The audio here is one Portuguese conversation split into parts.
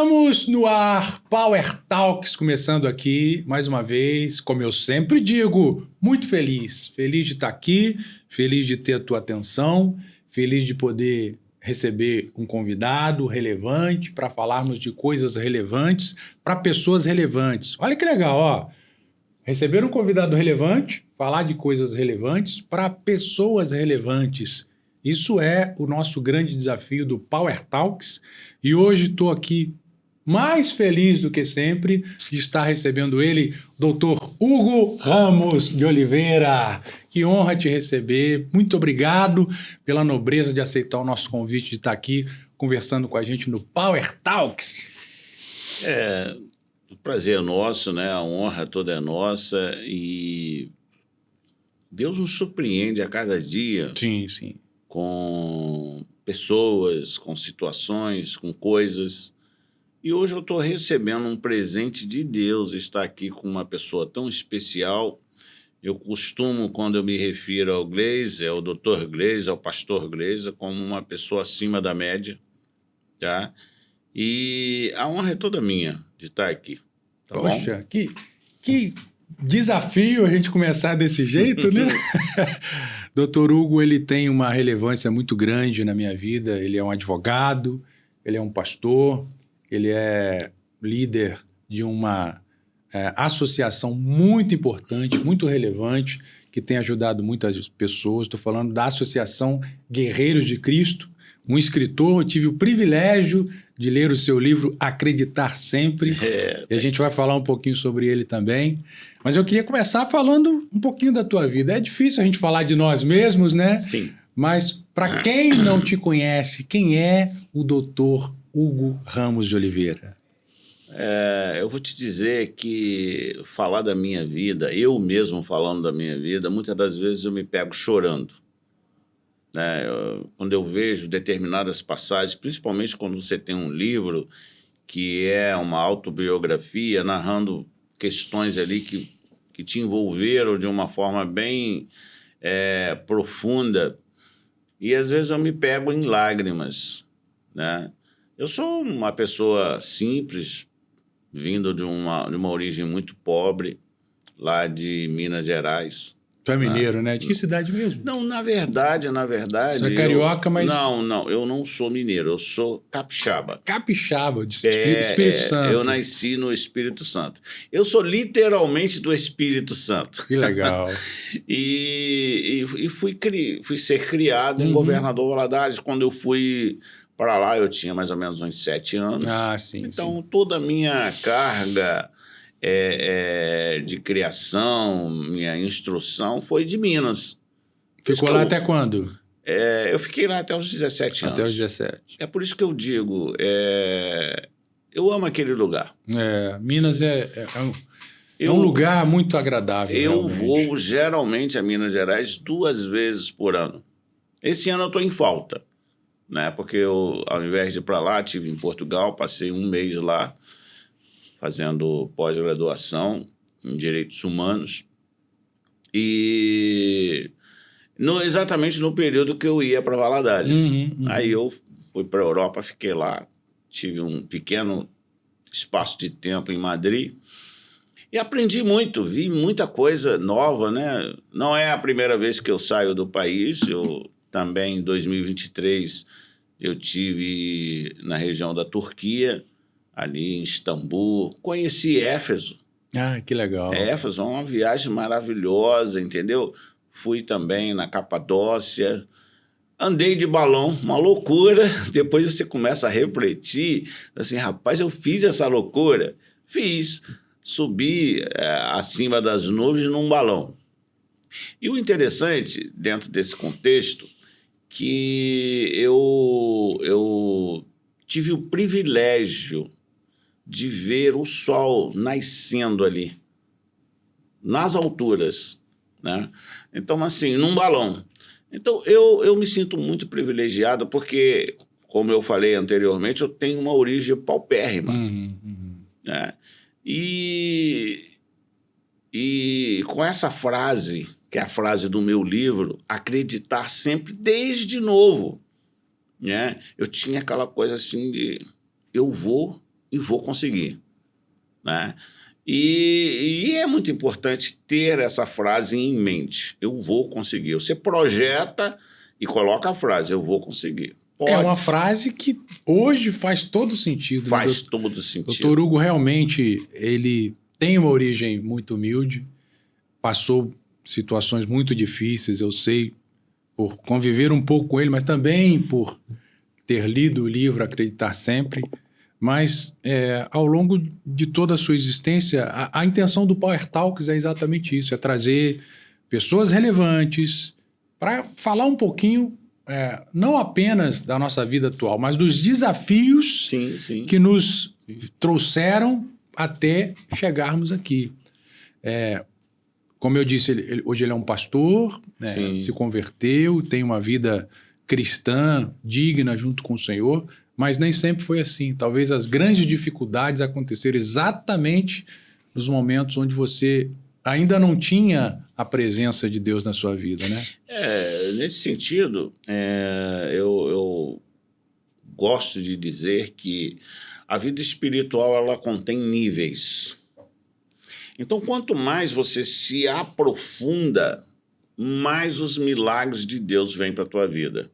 Estamos no ar, Power Talks, começando aqui mais uma vez, como eu sempre digo, muito feliz. Feliz de estar aqui, feliz de ter a tua atenção, feliz de poder receber um convidado relevante para falarmos de coisas relevantes para pessoas relevantes. Olha que legal, ó. Receber um convidado relevante, falar de coisas relevantes para pessoas relevantes. Isso é o nosso grande desafio do Power Talks. E hoje estou aqui mais feliz do que sempre de estar recebendo ele, Dr. Hugo Ramos de Oliveira. Que honra te receber. Muito obrigado pela nobreza de aceitar o nosso convite de estar aqui conversando com a gente no Power Talks. O prazer é nosso, né? A honra toda é nossa e Deus nos surpreende a cada dia. Sim, sim. Com pessoas, com situações, com coisas. E hoje eu estou recebendo um presente de Deus, estar aqui com uma pessoa tão especial. Eu costumo, quando eu me refiro ao Gleiser, ao Dr. Gleiser, ao pastor Gleiser, como uma pessoa acima da média, tá? E a honra é toda minha de estar aqui, tá bom? Poxa, que desafio a gente começar desse jeito, né? Dr. Hugo, ele tem uma relevância muito grande na minha vida. Ele é um advogado, ele é um pastor, ele é líder de uma associação muito importante, muito relevante, que tem ajudado muitas pessoas. Estou falando da Associação Guerreiros de Cristo, um escritor. Eu tive o privilégio de ler o seu livro Acreditar Sempre. E a gente vai falar um pouquinho sobre ele também. Mas eu queria começar falando um pouquinho da tua vida. É difícil a gente falar de nós mesmos, né? Sim. Mas para quem não te conhece, quem é o Dr. Hugo Ramos de Oliveira? Eu vou te dizer que falar da minha vida, eu mesmo falando da minha vida, muitas das vezes eu me pego chorando. Quando eu vejo determinadas passagens, principalmente quando você tem um livro que é uma autobiografia narrando questões ali que te envolveram de uma forma bem profunda, e às vezes eu me pego em lágrimas, né? Eu sou uma pessoa simples, vindo de uma origem muito pobre, lá de Minas Gerais. Tu é mineiro, né? De que cidade mesmo? Não, na verdade... Você é carioca, mas... Não, eu não sou mineiro, eu sou capixaba. Capixaba, de Espírito Santo. Eu nasci no Espírito Santo. Eu sou literalmente do Espírito Santo. Que legal. e fui ser criado em Governador Valadares. Quando eu fui para lá, eu tinha mais ou menos uns 7 anos. Ah, sim. Então, sim. toda a minha carga de criação, minha instrução foi de Minas. Ficou lá até quando? Eu fiquei lá até os 17 anos. Até os 17. É por isso que eu digo, eu amo aquele lugar. Minas é um lugar muito agradável. Eu vou geralmente a Minas Gerais 2 vezes por ano. Esse ano eu estou em falta, né? Porque eu, ao invés de ir para lá, estive em Portugal, passei 1 mês lá, fazendo pós-graduação em Direitos Humanos. E exatamente no período que eu ia para Valadares. Aí eu fui para a Europa, fiquei lá, tive um pequeno espaço de tempo em Madrid e aprendi muito, vi muita coisa nova, né? Não é a primeira vez que eu saio do país. Eu também, em 2023, eu tive na região da Turquia, ali em Istambul, conheci Éfeso. Ah, que legal. Éfeso é uma viagem maravilhosa, entendeu? Fui também na Capadócia, andei de balão, uma loucura. Depois você começa a refletir, assim, rapaz, eu fiz essa loucura? Fiz. Subi acima das nuvens num balão. E o interessante, dentro desse contexto, que eu tive o privilégio de ver o sol nascendo ali, nas alturas, né? Então, assim, num balão. Então, eu me sinto muito privilegiado porque, como eu falei anteriormente, eu tenho uma origem paupérrima. Né? E com essa frase, que é a frase do meu livro, acreditar sempre desde novo, né? Eu tinha aquela coisa assim de eu vou e vou conseguir, né? E é muito importante ter essa frase em mente. Eu vou conseguir. Você projeta e coloca a frase, eu vou conseguir. É uma frase que hoje faz todo sentido. Faz todo sentido. Doutor Hugo realmente, ele tem uma origem muito humilde, passou situações muito difíceis, eu sei, por conviver um pouco com ele, mas também por ter lido o livro Acreditar Sempre. Mas ao longo de toda a sua existência, a intenção do Power Talks é exatamente isso, é trazer pessoas relevantes para falar um pouquinho, não apenas da nossa vida atual, mas dos desafios Sim. que nos trouxeram até chegarmos aqui. Como eu disse, hoje ele é um pastor, né, se converteu, tem uma vida cristã digna junto com o Senhor, mas nem sempre foi assim. Talvez as grandes dificuldades aconteceram exatamente nos momentos onde você ainda não tinha a presença de Deus na sua vida, né? Nesse sentido, eu gosto de dizer que a vida espiritual ela contém níveis. Então, quanto mais você se aprofunda, mais os milagres de Deus vêm para a tua vida.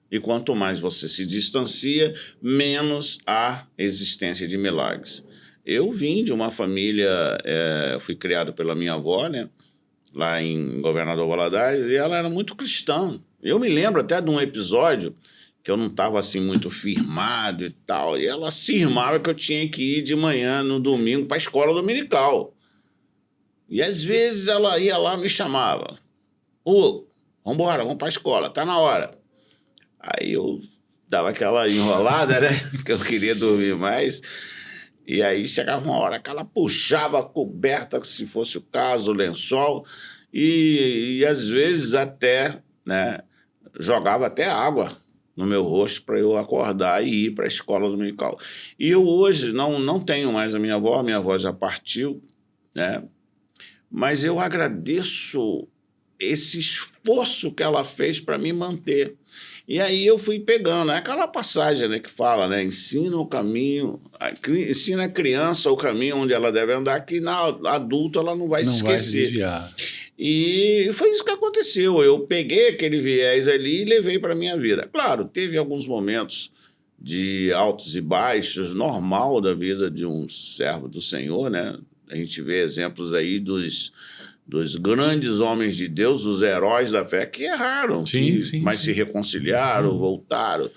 E quanto mais você se distancia, menos há existência de milagres. Eu vim de uma família, fui criado pela minha avó, né, lá em Governador Valadares, e ela era muito cristã. Eu me lembro até de um episódio que eu não estava assim muito firmado e tal, e ela afirmava que eu tinha que ir de manhã no domingo para a escola dominical. E às vezes ela ia lá e me chamava. Hugo, vamos embora, vamos para a escola, tá na hora. Aí eu dava aquela enrolada, né? Que eu queria dormir mais. E aí chegava uma hora que ela puxava a coberta, se fosse o caso, o lençol, e às vezes até, né, jogava até água no meu rosto para eu acordar e ir para a escola dominical. E eu hoje não tenho mais a minha avó já partiu, né? Mas eu agradeço esse esforço que ela fez para me manter. E aí eu fui pegando, aquela passagem, né, que fala, né, ensina a criança o caminho onde ela deve andar, que na adulta ela não vai se esquecer. Vai se desviar. E foi isso que aconteceu. Eu peguei aquele viés ali e levei para a minha vida. Claro, teve alguns momentos de altos e baixos, normal da vida de um servo do Senhor, né? A gente vê exemplos aí dos grandes homens de Deus, os heróis da fé, que erraram, mas se reconciliaram, voltaram.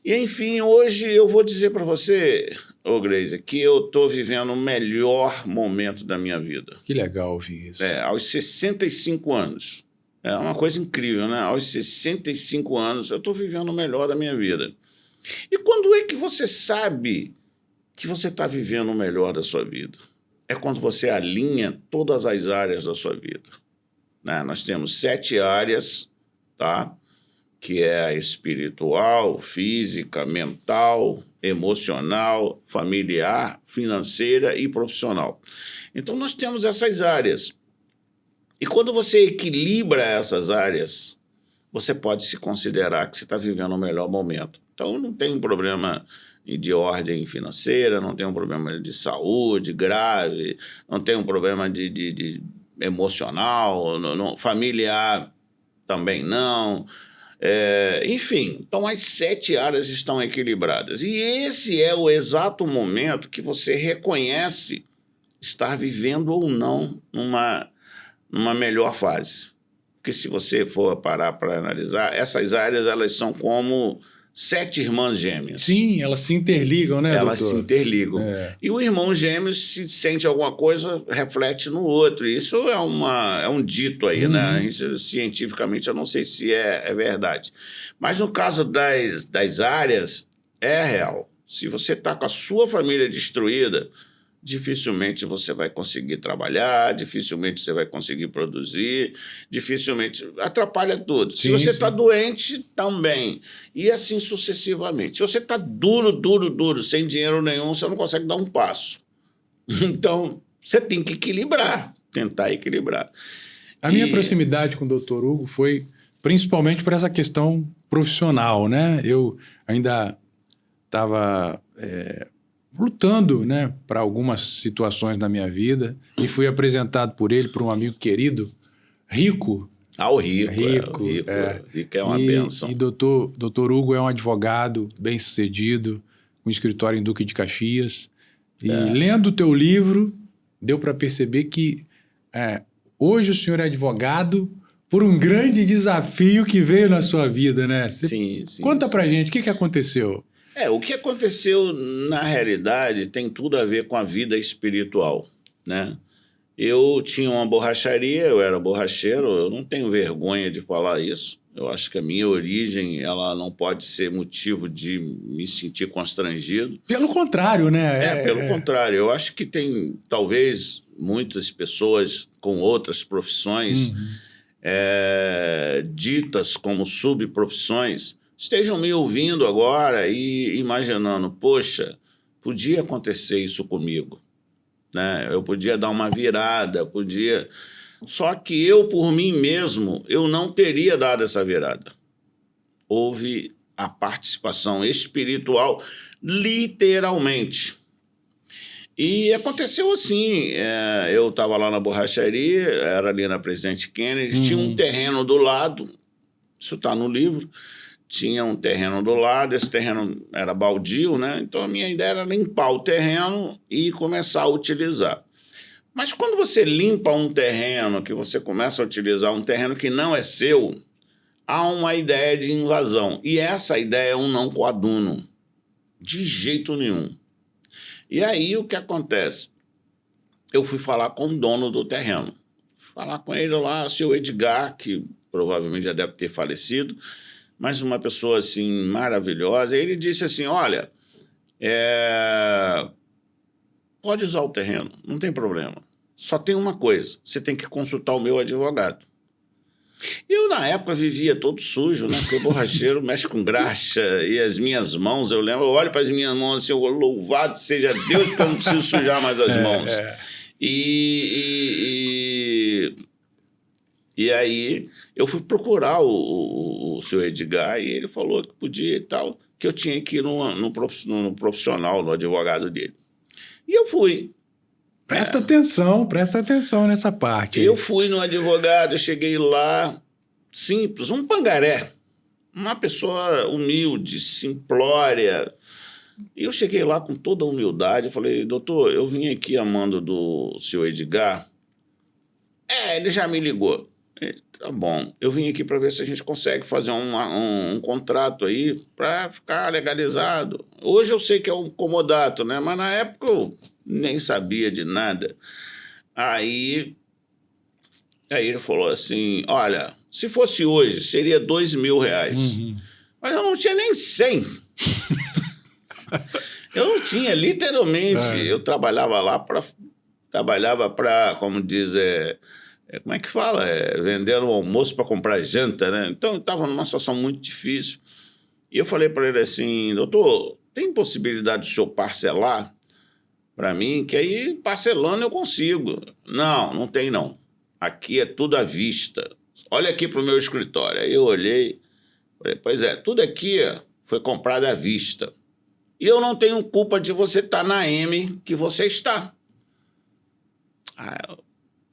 E, enfim, hoje eu vou dizer para você, Gleise, que eu estou vivendo o melhor momento da minha vida. Que legal ouvir isso. Aos 65 anos. É uma coisa incrível, né? Aos 65 anos eu estou vivendo o melhor da minha vida. E quando é que você sabe que você está vivendo o melhor da sua vida? É quando você alinha todas as áreas da sua vida, né? Nós temos 7 áreas, tá? Que é a espiritual, física, mental, emocional, familiar, financeira e profissional. Então, nós temos essas áreas. E quando você equilibra essas áreas, você pode se considerar que você está vivendo o melhor momento. Então, não tem um problema de ordem financeira, não tem um problema de saúde grave, não tem um problema de emocional, familiar também não. Enfim, então as 7 áreas estão equilibradas. E esse é o exato momento que você reconhece estar vivendo ou não numa melhor fase. Porque se você for parar para analisar, essas áreas elas são como 7 irmãs gêmeas. Sim, elas se interligam, né, Elas doutor? se interligam. E o irmão gêmeo, se sente alguma coisa, reflete no outro. Isso é um dito aí, né? Isso, cientificamente, eu não sei se é verdade. Mas no caso das áreas, é real. Se você está com a sua família destruída, dificilmente você vai conseguir trabalhar, dificilmente você vai conseguir produzir, dificilmente atrapalha tudo. Se você está doente, também. E assim sucessivamente. Se você está duro, sem dinheiro nenhum, você não consegue dar um passo. Então, você tem que equilibrar, tentar equilibrar. A minha proximidade com o Dr. Hugo foi principalmente por essa questão profissional, né? Eu ainda estava lutando, né, para algumas situações na minha vida e fui apresentado por ele para um amigo querido, Rico. O Rico. Rico, Rico é uma bênção. E doutor Hugo é um advogado bem-sucedido, com escritório em Duque de Caxias. E lendo o teu livro, deu para perceber que hoje o senhor é advogado por um grande desafio que veio na sua vida, né? Sim. Conta pra gente, o que aconteceu? O que aconteceu, na realidade, tem tudo a ver com a vida espiritual, né? Eu tinha uma borracharia, eu era borracheiro, eu não tenho vergonha de falar isso. Eu acho que a minha origem, ela não pode ser motivo de me sentir constrangido. Pelo contrário, né? Pelo contrário. Eu acho que tem, talvez, muitas pessoas com outras profissões ditas como subprofissões estejam me ouvindo agora e imaginando, poxa, podia acontecer isso comigo. Né? Eu podia dar uma virada, podia... Só que eu, por mim mesmo, eu não teria dado essa virada. Houve a participação espiritual, literalmente. E aconteceu assim, eu estava lá na borracharia, era ali na Presidente Kennedy, tinha um terreno do lado, isso está no livro, tinha um terreno do lado, esse terreno era baldio, né? Então a minha ideia era limpar o terreno e começar a utilizar. Mas quando você limpa um terreno, que você começa a utilizar um terreno que não é seu, há uma ideia de invasão. E essa ideia é um não coaduno, de jeito nenhum. E aí o que acontece? Eu fui falar com o dono do terreno. Fui falar com ele lá, o seu Edgar, que provavelmente já deve ter falecido, mas uma pessoa assim maravilhosa. Ele disse assim, olha, pode usar o terreno, não tem problema. Só tem uma coisa, você tem que consultar o meu advogado. Eu, na época, vivia todo sujo, né? Porque o borracheiro mexe com graxa e as minhas mãos, eu lembro, eu olho para as minhas mãos assim, louvado seja Deus que eu não preciso sujar mais as mãos. E aí eu fui procurar o seu Edgar e ele falou que podia e tal, que eu tinha que ir no profissional, no advogado dele. E eu fui. Presta atenção nessa parte. Eu fui no advogado, eu cheguei lá, simples, um pangaré, uma pessoa humilde, simplória. E eu cheguei lá com toda a humildade, eu falei, doutor, eu vim aqui a mando do senhor Edgar. Ele já me ligou. Tá bom, eu vim aqui para ver se a gente consegue fazer um contrato aí para ficar legalizado. Hoje eu sei que é um comodato, né? Mas na época eu nem sabia de nada. Aí ele falou assim, olha, se fosse hoje, seria R$2.000. Mas eu não tinha nem 100. Eu não tinha, literalmente. Eu trabalhava lá para, como diz... como é que fala? Vender o almoço para comprar janta, né? Então, eu estava numa situação muito difícil. E eu falei para ele assim, doutor, tem possibilidade do senhor parcelar para mim? Que aí, parcelando, eu consigo. Não tem não. Aqui é tudo à vista. Olha aqui para o meu escritório. Aí eu olhei, falei, pois é, tudo aqui foi comprado à vista. E eu não tenho culpa de você estar na M que você está.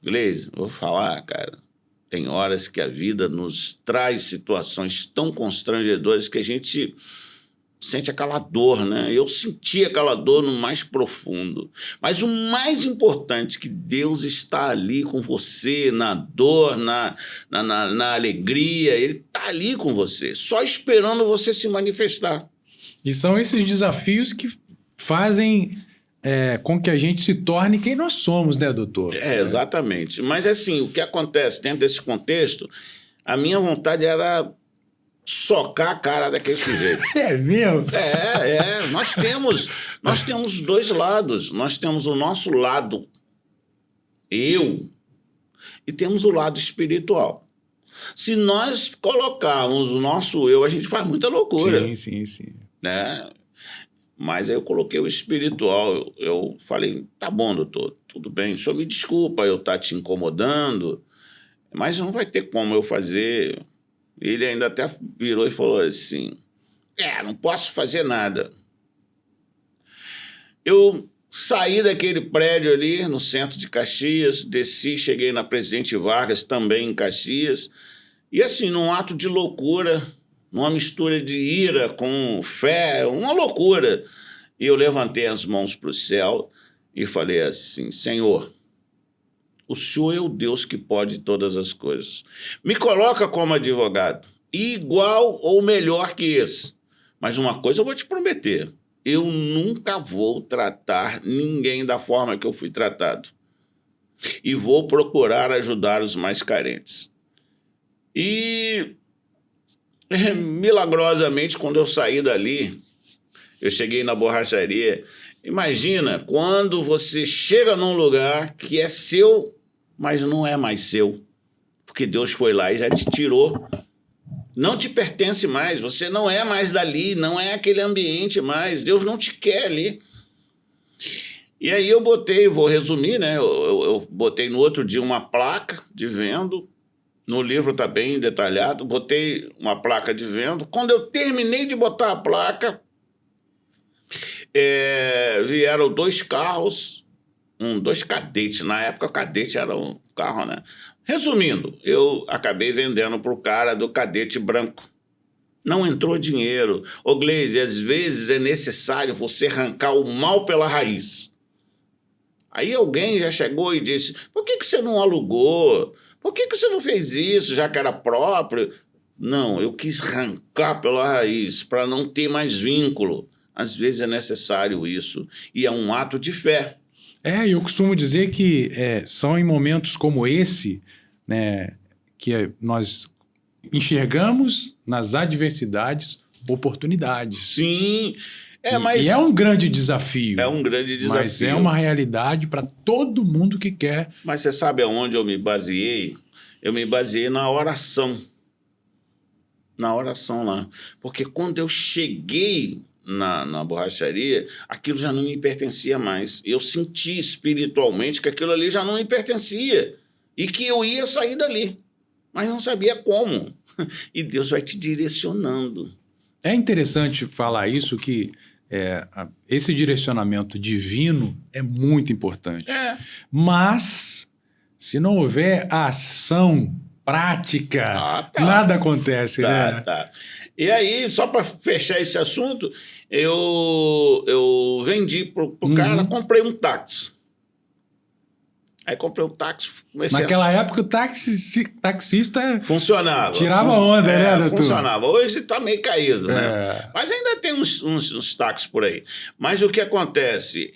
Gleise, vou falar, cara, tem horas que a vida nos traz situações tão constrangedoras que a gente sente aquela dor, né? Eu senti aquela dor no mais profundo. Mas o mais importante é que Deus está ali com você, na dor, na alegria, Ele está ali com você, só esperando você se manifestar. E são esses desafios que fazem... com que a gente se torne quem nós somos, né, doutor? Exatamente. Mas, assim, o que acontece dentro desse contexto, a minha vontade era socar a cara daquele sujeito. É mesmo? Nós temos dois lados. Nós temos o nosso lado, eu, e temos o lado espiritual. Se nós colocarmos o nosso eu, a gente faz muita loucura. Sim. Né? Mas aí eu coloquei o espiritual, eu falei, tá bom, doutor, tudo bem, o senhor me desculpa eu estar te incomodando, mas não vai ter como eu fazer. Ele ainda até virou e falou assim, não posso fazer nada. Eu saí daquele prédio ali no centro de Caxias, desci, cheguei na Presidente Vargas, também em Caxias, e assim, num ato de loucura, numa mistura de ira com fé, uma loucura, e eu levantei as mãos para o céu e falei assim: Senhor, o Senhor é o Deus que pode todas as coisas. Me coloca como advogado, igual ou melhor que esse. Mas uma coisa eu vou te prometer: eu nunca vou tratar ninguém da forma que eu fui tratado. E vou procurar ajudar os mais carentes. E, milagrosamente, quando eu saí dali, eu cheguei na borracharia. Imagina quando você chega num lugar que é seu, mas não é mais seu. Porque Deus foi lá e já te tirou. Não te pertence mais, você não é mais dali, não é aquele ambiente mais, Deus não te quer ali. E aí eu botei, vou resumir, né? Eu botei no outro dia uma placa de vendo, no livro está bem detalhado, botei uma placa de vendo. Quando eu terminei de botar a placa, vieram 2 carros, 2 cadetes, na época o cadete era um carro, né? Resumindo, eu acabei vendendo para o cara do cadete branco. Não entrou dinheiro. Ô, Gleise, às vezes é necessário você arrancar o mal pela raiz. Aí alguém já chegou e disse: por que você não alugou? Por que você não fez isso, já que era próprio? Não, eu quis arrancar pela raiz, para não ter mais vínculo. Às vezes é necessário isso. E é um ato de fé. Eu costumo dizer que são em momentos como esse, né, que nós enxergamos nas adversidades oportunidades. Sim, e é um grande desafio. É um grande desafio. Mas é uma realidade para todo mundo que quer. Mas você sabe aonde eu me baseei? Eu me baseei na oração. Na oração lá. Porque quando eu cheguei na borracharia, aquilo já não me pertencia mais. Eu senti espiritualmente que aquilo ali já não me pertencia e que eu ia sair dali, mas não sabia como. E Deus vai te direcionando. É interessante falar isso, que esse direcionamento divino é muito importante. Mas, se não houver ação prática, nada acontece, né? Tá. E aí, só para fechar esse assunto, eu vendi pro cara, comprei um táxi. Aí comprei um táxi. Naquela época o taxista funcionava. Tirava onda, né, doutor? Funcionava. Hoje está meio caído, né? Mas ainda tem uns táxis por aí. Mas o que acontece?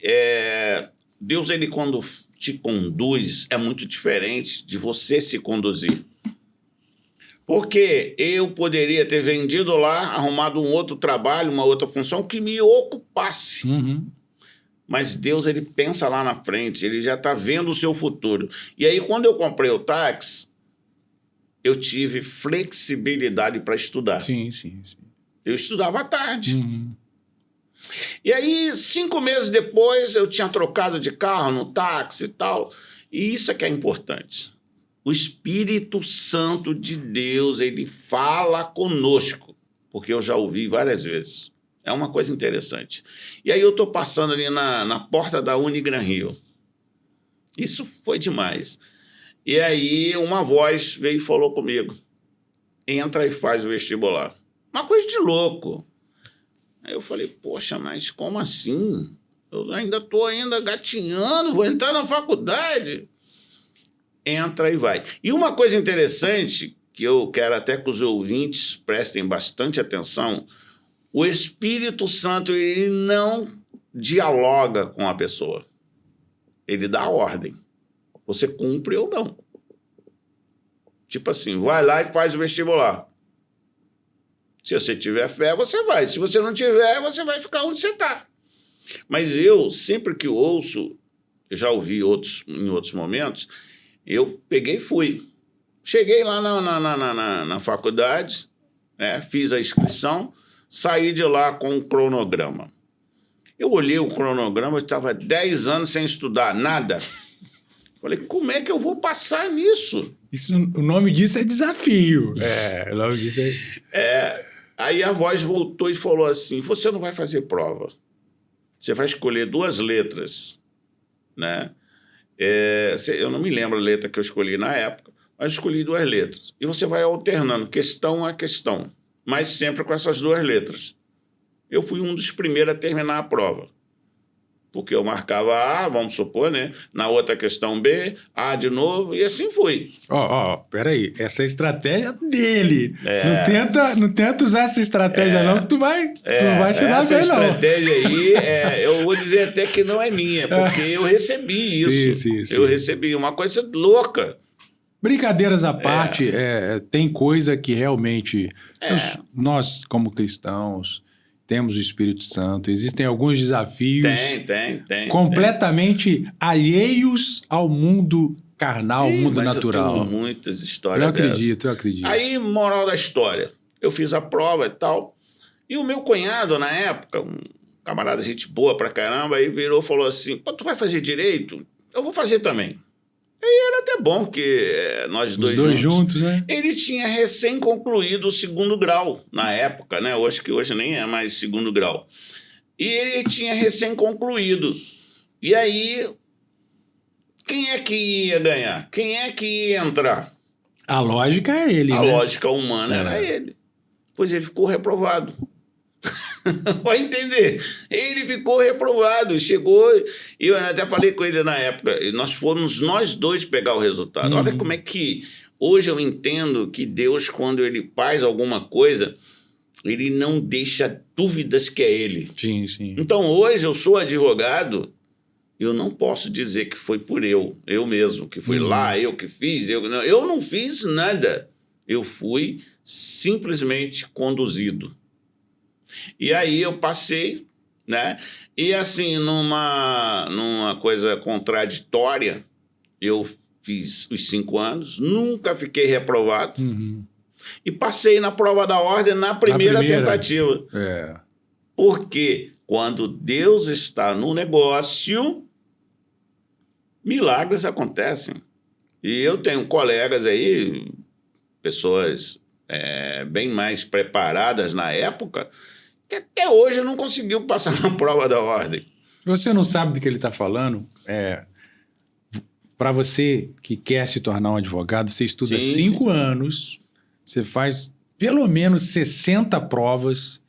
Deus, ele quando te conduz, é muito diferente de você se conduzir. Porque eu poderia ter vendido lá, arrumado um outro trabalho, uma outra função que me ocupasse. Mas Deus, ele pensa lá na frente, ele já está vendo o seu futuro. E aí, quando eu comprei o táxi, eu tive flexibilidade para estudar. Sim. Eu estudava à tarde. E aí, 5 meses depois, eu tinha trocado de carro no táxi e tal. E isso é que é importante. O Espírito Santo de Deus, ele fala conosco, porque eu já ouvi várias vezes. É uma coisa interessante. E aí eu estou passando ali na porta da Unigran Rio. Isso foi demais. E aí uma voz veio e falou comigo: entra e faz o vestibular. Uma coisa de louco. Aí eu falei: poxa, mas como assim? Eu ainda estou gatinhando, vou entrar na faculdade. Entra e vai. E uma coisa interessante, que eu quero até que os ouvintes prestem bastante atenção: o Espírito Santo, ele não dialoga com a pessoa. Ele dá a ordem. Você cumpre ou não. Tipo assim, vai lá e faz o vestibular. Se você tiver fé, você vai. Se você não tiver, você vai ficar onde você está. Mas eu, sempre que ouço, eu já ouvi em outros momentos, eu peguei e fui. Cheguei lá na faculdade, fiz a inscrição, saí de lá com um cronograma. Eu olhei o cronograma, eu estava 10 anos sem estudar nada. Falei: como é que eu vou passar nisso? O nome disso é desafio. O nome disso Aí a voz voltou e falou assim: você não vai fazer prova. você vai escolher 2 letras, né? Eu não me lembro a letra que eu escolhi na época, mas escolhi 2 letras. E você vai alternando questão a questão, mas sempre com essas 2 letras. Eu fui um dos primeiros a terminar a prova. Porque eu marcava A, vamos supor, né? Na outra questão B, A de novo, e assim fui. Peraí. Essa é a estratégia dele. Não tenta usar essa estratégia não, que tu vai se dar bem, não. Essa estratégia aí, eu vou dizer até que não é minha, porque eu recebi isso. Sim. Eu recebi uma coisa louca. Brincadeiras à parte, tem coisa que realmente nós, como cristãos, temos o Espírito Santo. Existem alguns desafios completamente alheios ao mundo carnal, ao mundo natural. Eu tenho muitas histórias eu acredito. Aí, moral da história, eu fiz a prova e tal, e o meu cunhado, na época, um camarada gente boa pra caramba, aí virou e falou assim, pô, tu vai fazer direito? Eu vou fazer também. Aí era até bom que nós dois juntos, né? Ele tinha recém concluído o 2º grau na época, né? Eu acho que hoje nem é mais 2º grau. E ele tinha recém concluído. E aí, quem é que ia ganhar? Quem é que ia entrar? A lógica é ele, A lógica humana era ele. Pois ele ficou reprovado. Vai entender. Ele ficou reprovado, chegou, e eu até falei com ele na época, nós fomos nós 2 pegar o resultado. Olha como é que hoje eu entendo que Deus, quando ele faz alguma coisa, ele não deixa dúvidas que é ele. Sim. Então hoje eu sou advogado, eu não posso dizer que foi por eu mesmo, que foi lá, eu que fiz, eu não fiz nada. Eu fui simplesmente conduzido. E aí eu passei, né? E assim, numa coisa contraditória, eu fiz os 5 anos, nunca fiquei reprovado e passei na prova da ordem na primeira tentativa. Porque quando Deus está no negócio, milagres acontecem. E eu tenho colegas aí, pessoas bem mais preparadas na época, que até hoje não conseguiu passar na prova da ordem. Você não sabe do que ele está falando? Para você que quer se tornar um advogado, você estuda 5 anos, você faz pelo menos 60 provas,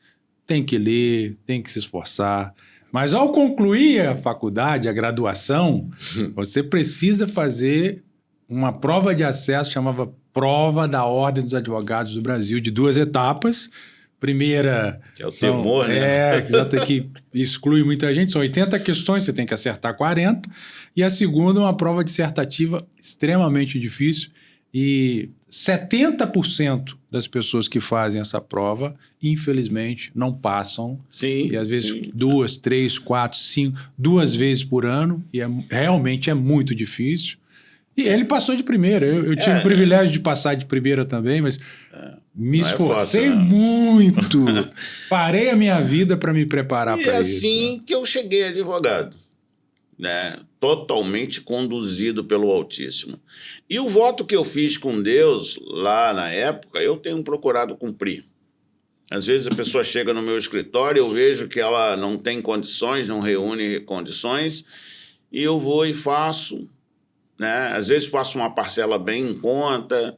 tem que ler, tem que se esforçar. Mas ao concluir a faculdade, a graduação, você precisa fazer uma prova de acesso, chamava Prova da Ordem dos Advogados do Brasil, de 2 etapas. Primeira... Que é o temor, né? Que exclui muita gente. São 80 questões, você tem que acertar 40. E a segunda é uma prova dissertativa extremamente difícil. E 70% das pessoas que fazem essa prova, infelizmente, não passam. Sim. E às vezes 2, 3, 4, 5, 2 vezes por ano. E realmente é muito difícil. E ele passou de primeira. Eu tive o privilégio de passar de primeira também, mas me esforcei muito. Parei a minha vida para me preparar para isso. E assim que eu cheguei advogado, né? Totalmente conduzido pelo Altíssimo. E o voto que eu fiz com Deus lá na época, eu tenho procurado cumprir. Às vezes a pessoa chega no meu escritório, eu vejo que ela não tem condições, não reúne condições, e eu vou e faço... Né? Às vezes faço uma parcela bem em conta.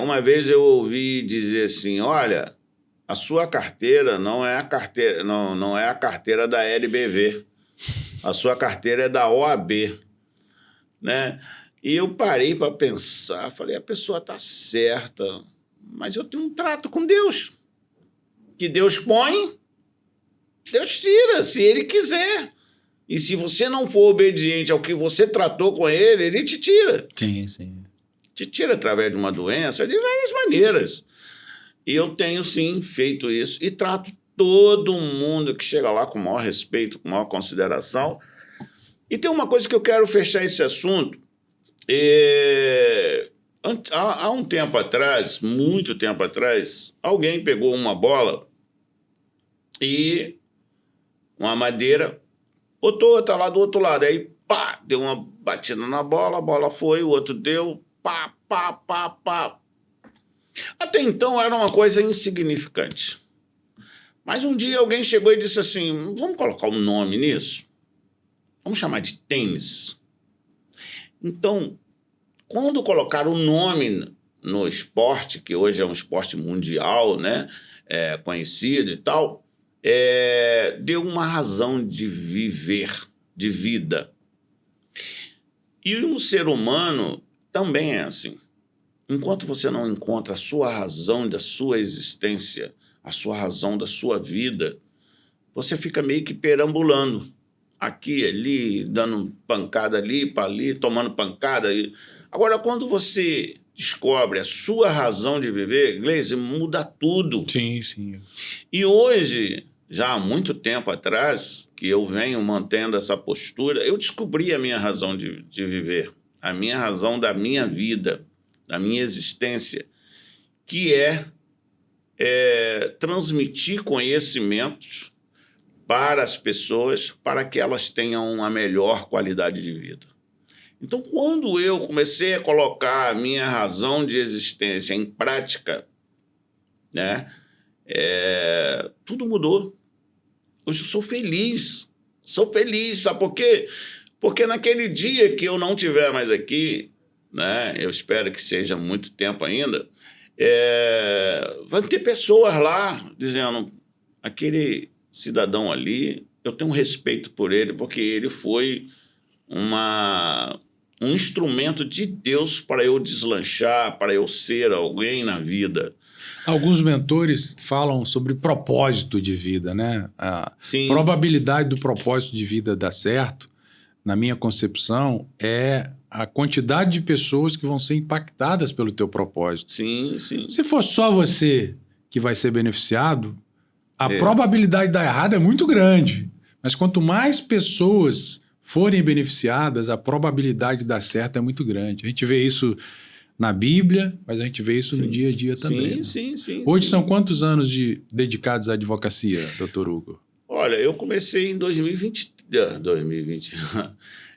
Uma vez eu ouvi dizer assim, olha, a sua carteira não é a carteira, não é a carteira da LBV, a sua carteira é da OAB. Né? E eu parei para pensar, falei, a pessoa está certa, mas eu tenho um trato com Deus. Que Deus põe, Deus tira, se Ele quiser. E se você não for obediente ao que você tratou com ele, ele te tira. Sim. Te tira através de uma doença, de várias maneiras. E eu tenho, sim, feito isso. E trato todo mundo que chega lá com o maior respeito, com maior consideração. E tem uma coisa que eu quero fechar esse assunto. Há um tempo atrás, muito tempo atrás, alguém pegou uma bola e uma madeira... botou outra lá do outro lado, aí pá, deu uma batida na bola, a bola foi, o outro deu, pá. Até então era uma coisa insignificante. Mas um dia alguém chegou e disse assim, vamos colocar um nome nisso? Vamos chamar de tênis. Então, quando colocaram o nome no esporte, que hoje é um esporte mundial, né, conhecido e tal, deu uma razão de viver, de vida. E um ser humano também é assim. Enquanto você não encontra a sua razão da sua existência, a sua razão da sua vida, você fica meio que perambulando. Aqui, ali, dando pancada ali, para ali, tomando pancada. Agora, quando você descobre a sua razão de viver, Gleice, muda tudo. Sim, sim. E hoje, já há muito tempo atrás, que eu venho mantendo essa postura, eu descobri a minha razão de viver, a minha razão da minha vida, da minha existência, que é transmitir conhecimentos para as pessoas, para que elas tenham uma melhor qualidade de vida. Então, quando eu comecei a colocar a minha razão de existência em prática, né, tudo mudou. Hoje eu sou feliz, sabe por quê? Porque naquele dia que eu não estiver mais aqui, né, eu espero que seja muito tempo ainda, vai ter pessoas lá dizendo, aquele cidadão ali, eu tenho um respeito por ele, porque ele foi um instrumento de Deus para eu deslanchar, para eu ser alguém na vida. Alguns mentores falam sobre propósito de vida, né? A Sim. probabilidade do propósito de vida dar certo, na minha concepção, é a quantidade de pessoas que vão ser impactadas pelo teu propósito. Sim, sim. Se for só você que vai ser beneficiado, a probabilidade de dar errado é muito grande. Mas quanto mais pessoas forem beneficiadas, a probabilidade de dar certo é muito grande. A gente vê isso na Bíblia, mas a gente vê isso no dia a dia também. Sim. Hoje são quantos anos dedicados à advocacia, doutor Hugo? Olha, eu comecei em 2020.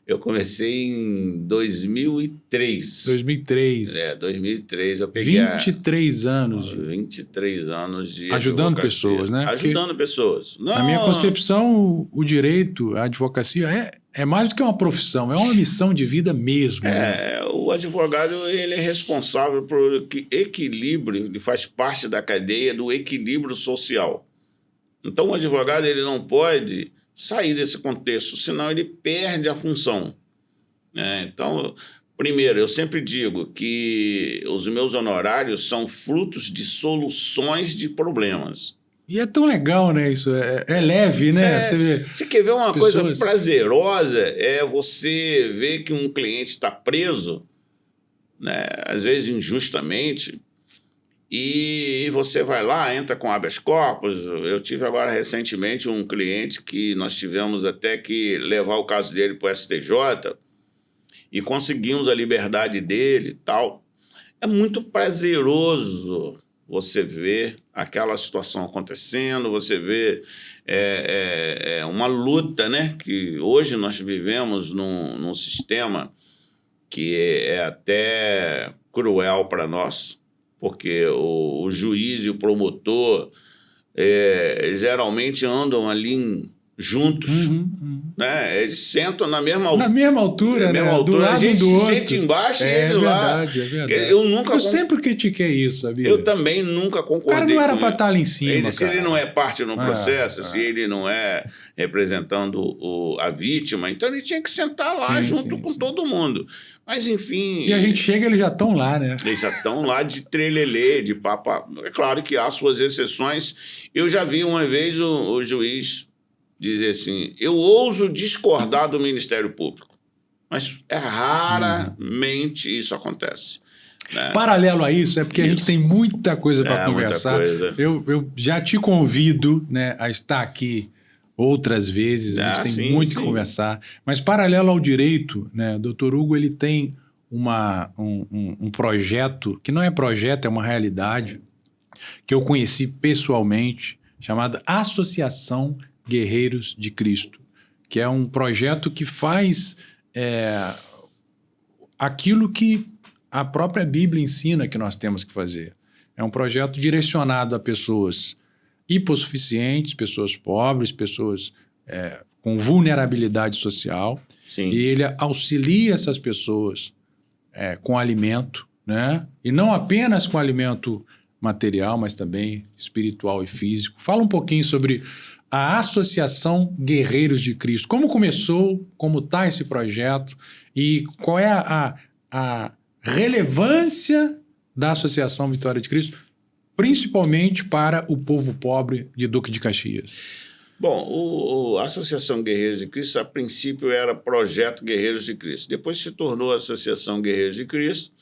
Eu comecei em 2003. 2003. 2003. Eu peguei 23 anos. 23 anos de ajudando advocacia. Pessoas, né? Ajudando pessoas. Não, na minha concepção, o direito, a advocacia é mais do que uma profissão, é uma missão de vida mesmo. Né? O advogado ele é responsável por equilíbrio, ele faz parte da cadeia do equilíbrio social. Então, o advogado ele não pode sair desse contexto, senão ele perde a função. Então, primeiro, eu sempre digo que os meus honorários são frutos de soluções de problemas. E é tão legal, né? Isso é leve, né? Você quer ver uma coisa prazerosa? É você ver que um cliente está preso, né? Às vezes injustamente, e você vai lá, entra com habeas corpus. Eu tive agora recentemente um cliente que nós tivemos até que levar o caso dele para o STJ e conseguimos a liberdade dele e tal. É muito prazeroso você ver aquela situação acontecendo, você vê uma luta, né? Que hoje nós vivemos num sistema que é até cruel para nós, porque o juiz e o promotor geralmente andam ali juntos, né? Eles sentam na mesma altura. Na mesma altura, né? Do lado a gente se sente embaixo e eles lá. É verdade. Eu sempre critiquei isso, sabia? Eu também nunca concordei. O cara não era para estar ali em cima, se ele não é parte no processo, se ele não é representando a vítima, então ele tinha que sentar lá junto com todo mundo. Mas, enfim... E a gente chega e eles já estão lá, né? Eles já estão lá de trelelê, de papo. É claro que há suas exceções. Eu já vi uma vez o juiz dizer assim, eu ouso discordar do Ministério Público, mas raramente isso acontece. Né? Paralelo a isso, é porque a gente tem muita coisa para conversar. Eu já te convido, né, a estar aqui outras vezes, a gente tem muito que conversar. Mas paralelo ao direito, né, Dr. Hugo ele tem um projeto, que não é projeto, é uma realidade, que eu conheci pessoalmente, chamada Associação Guerreiros de Cristo, que é um projeto que faz aquilo que a própria Bíblia ensina que nós temos que fazer. É um projeto direcionado a pessoas hipossuficientes, pessoas pobres, pessoas com vulnerabilidade social. Sim. E ele auxilia essas pessoas com alimento, né? E não apenas com alimento material, mas também espiritual e físico. Fala um pouquinho sobre a Associação Guerreiros de Cristo. Como começou, como está esse projeto e qual é a relevância da Associação Vitória de Cristo, principalmente para o povo pobre de Duque de Caxias? Bom, a Associação Guerreiros de Cristo, a princípio, era Projeto Guerreiros de Cristo. Depois se tornou Associação Guerreiros de Cristo.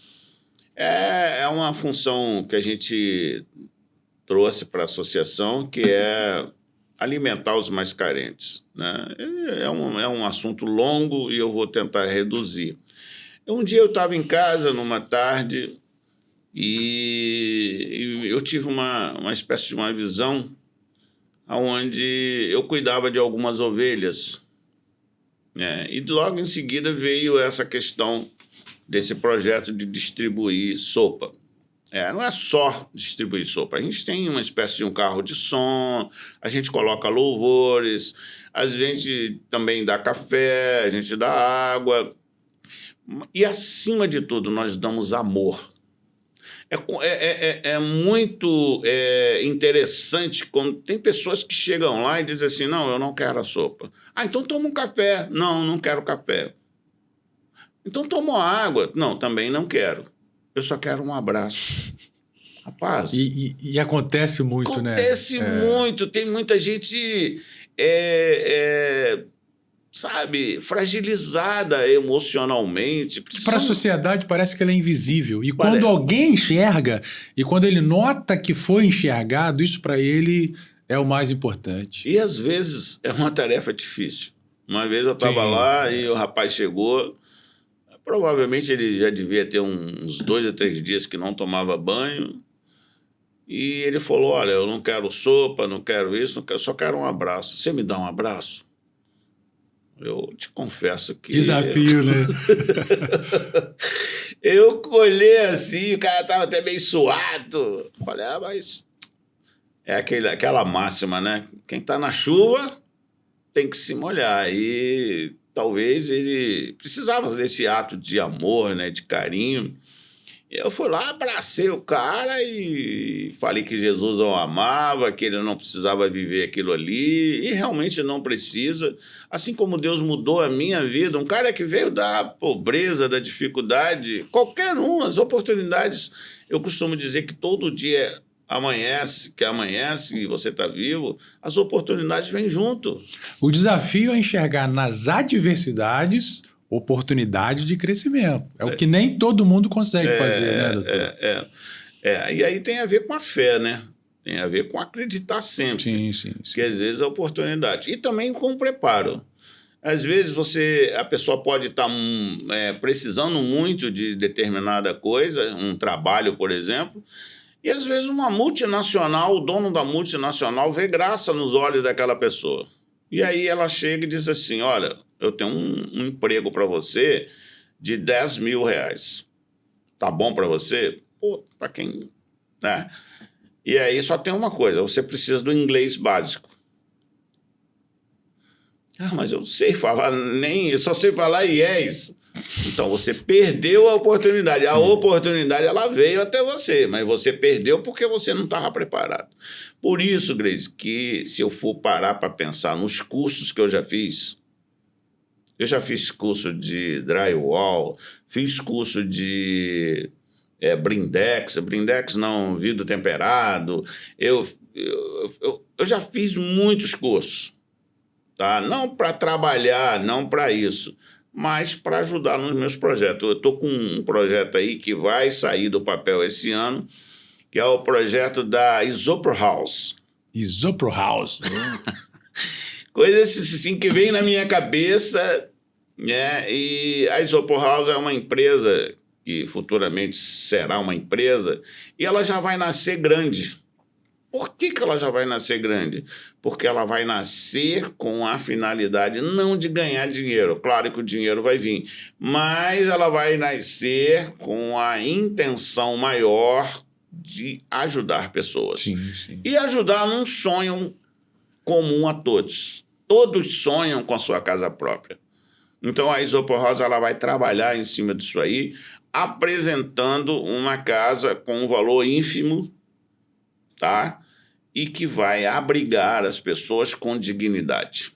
É uma função que a gente trouxe para a associação, que é alimentar os mais carentes, né? É um assunto longo e eu vou tentar reduzir. Um dia eu estava em casa, numa tarde, e eu tive uma espécie de uma visão onde eu cuidava de algumas ovelhas, né? E logo em seguida veio essa questão desse projeto de distribuir sopa. Não é só distribuir sopa. A gente tem uma espécie de um carro de som, a gente coloca louvores, a gente também dá café, a gente dá água. E, acima de tudo, nós damos amor. É muito interessante quando tem pessoas que chegam lá e dizem assim, não, eu não quero a sopa. Ah, então toma um café. Não, não quero café. Então toma água. Não, também não quero. Eu só quero um abraço. Rapaz. E acontece muito, né? Acontece muito. Tem muita gente, sabe, fragilizada emocionalmente. Para a sociedade parece que ela é invisível. E quando alguém enxerga, e quando ele nota que foi enxergado, isso para ele é o mais importante. E às vezes é uma tarefa difícil. Uma vez eu estava lá e o rapaz chegou. Provavelmente ele já devia ter uns 2 ou 3 dias que não tomava banho. E ele falou, olha, eu não quero sopa, não quero isso, não quero, só quero um abraço. Você me dá um abraço? Eu te confesso que... Desafio, né? Eu colhei assim, o cara estava até meio suado. Falei, mas... É aquela máxima, né? Quem está na chuva tem que se molhar. E... talvez ele precisava desse ato de amor, né, de carinho. Eu fui lá, abracei o cara e falei que Jesus o amava, que ele não precisava viver aquilo ali, e realmente não precisa. Assim como Deus mudou a minha vida, um cara que veio da pobreza, da dificuldade, qualquer um, as oportunidades. Eu costumo dizer que todo dia amanhece e você está vivo, as oportunidades vêm junto. O desafio é enxergar nas adversidades oportunidade de crescimento. É o que nem todo mundo consegue fazer, né, doutor? E aí tem a ver com a fé, né? Tem a ver com acreditar sempre. Sim. Que às vezes é oportunidade. E também com o preparo. Às vezes a pessoa pode estar precisando muito de determinada coisa, um trabalho, por exemplo, e às vezes uma multinacional, o dono da multinacional vê graça nos olhos daquela pessoa. E aí ela chega e diz assim, olha, eu tenho um emprego para você de R$10.000. Tá bom para você? Pô, para quem... né? E aí só tem uma coisa, você precisa do inglês básico. Ah, mas eu sei falar eu só sei falar yes. Então você perdeu a oportunidade. A oportunidade ela veio até você, mas você perdeu porque você não estava preparado. Por isso, Grace, que se eu for parar para pensar nos cursos que eu já fiz curso de drywall, fiz curso de blindex não, vidro temperado. Eu já fiz muitos cursos, tá? Não para trabalhar, não para isso, mas para ajudar nos meus projetos. Eu estou com um projeto aí que vai sair do papel esse ano, que é o projeto da Isopro House. Isopro House. Coisa assim que vem na minha cabeça, né? E a Isopro House é uma empresa que futuramente será uma empresa e ela já vai nascer grande. Por que ela já vai nascer grande? Porque ela vai nascer com a finalidade não de ganhar dinheiro. Claro que o dinheiro vai vir, mas ela vai nascer com a intenção maior de ajudar pessoas. Sim, sim. E ajudar num sonho comum a todos. Todos sonham com a sua casa própria. Então, a Isopor Rosa ela vai trabalhar em cima disso aí, apresentando uma casa com um valor ínfimo, tá? E que vai abrigar as pessoas com dignidade,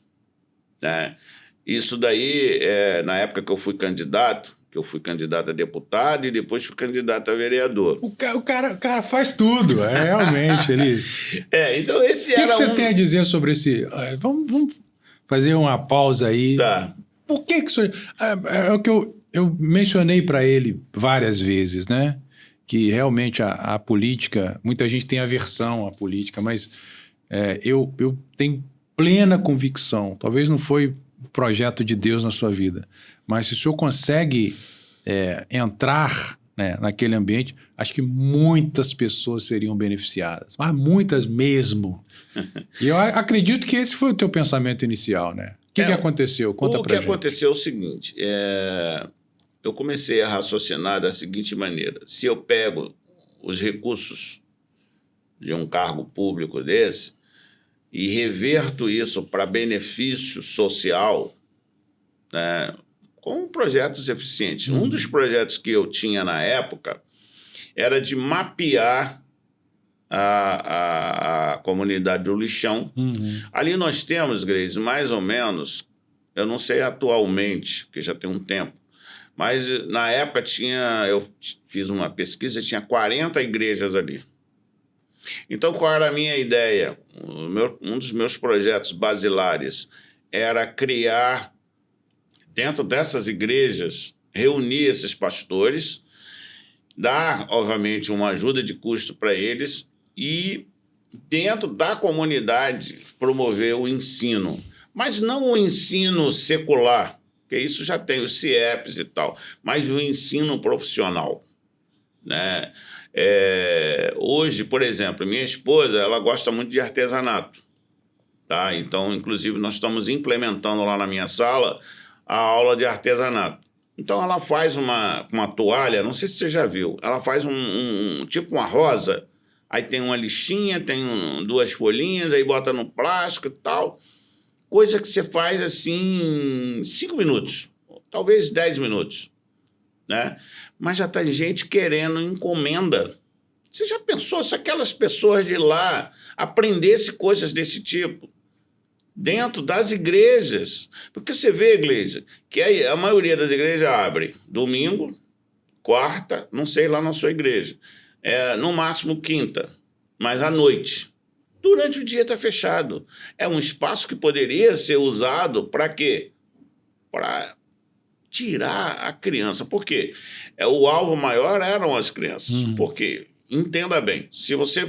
né? Isso daí, na época que eu fui candidato a deputado e depois fui candidato a vereador. O cara faz tudo, realmente. Ele... então esse O que era você tem a dizer sobre esse... Vamos fazer uma pausa aí. Tá. Por que isso... É o que eu mencionei para ele várias vezes, né? Que realmente a política... Muita gente tem aversão à política, mas eu tenho plena convicção. Talvez não foi o projeto de Deus na sua vida, mas se o senhor consegue entrar, né, naquele ambiente, acho que muitas pessoas seriam beneficiadas, mas muitas mesmo. E eu acredito que esse foi o teu pensamento inicial, né? O que aconteceu? Conta pra gente. O que aconteceu é o seguinte, eu comecei a raciocinar da seguinte maneira: se eu pego os recursos de um cargo público desse e reverto isso para benefício social, né, com projetos eficientes. Um dos projetos que eu tinha na época era de mapear a comunidade do Lixão. Ali nós temos, Gleison, mais ou menos, eu não sei atualmente, porque já tem um tempo, mas na época eu fiz uma pesquisa, tinha 40 igrejas ali. Então, qual era a minha ideia? Um dos meus projetos basilares era criar, dentro dessas igrejas, reunir esses pastores, dar, obviamente, uma ajuda de custo para eles e, dentro da comunidade, promover o ensino. Mas não o ensino secular, porque isso já tem os CIEPs e tal, mas o ensino profissional, né? Hoje, por exemplo, minha esposa, ela gosta muito de artesanato, tá? Então, inclusive, nós estamos implementando lá na minha sala a aula de artesanato. Então, ela faz uma toalha, não sei se você já viu, ela faz tipo uma rosa, aí tem uma lixinha, tem duas folhinhas, aí bota no plástico e tal, coisa que você faz assim em 5 minutos, talvez 10 minutos, né? Mas já tem gente querendo encomenda. Você já pensou se aquelas pessoas de lá aprendessem coisas desse tipo dentro das igrejas? Porque você vê, igreja, que a maioria das igrejas abre domingo, quarta, não sei lá na sua igreja, no máximo quinta, mas à noite. Durante o dia está fechado. É um espaço que poderia ser usado para quê? Para tirar a criança. Por quê? O alvo maior eram as crianças. Por quê? Entenda bem, se você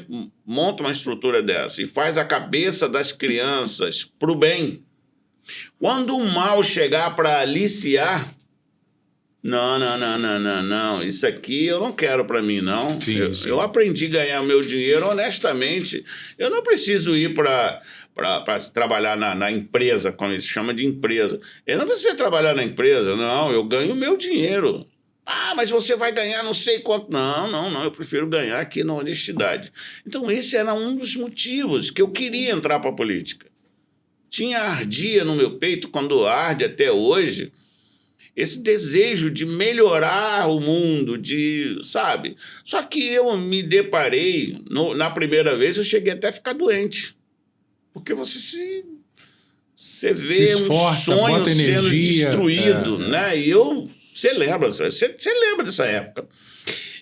monta uma estrutura dessa e faz a cabeça das crianças para o bem, quando o mal chegar para aliciar, não, isso aqui eu não quero para mim, não. Sim. Eu aprendi a ganhar meu dinheiro honestamente. Eu não preciso ir para trabalhar na empresa, como eles chamam de empresa. Eu não preciso trabalhar na empresa, não, eu ganho meu dinheiro. Ah, mas você vai ganhar não sei quanto. Não, eu prefiro ganhar aqui na honestidade. Então, esse era um dos motivos que eu queria entrar para a política. Ardia no meu peito, quando arde até hoje, esse desejo de melhorar o mundo, sabe? Só que eu me deparei, na primeira vez, eu cheguei até a ficar doente. Porque você vê esforça, um sonho bota sendo energia, destruído, né? E você lembra dessa época.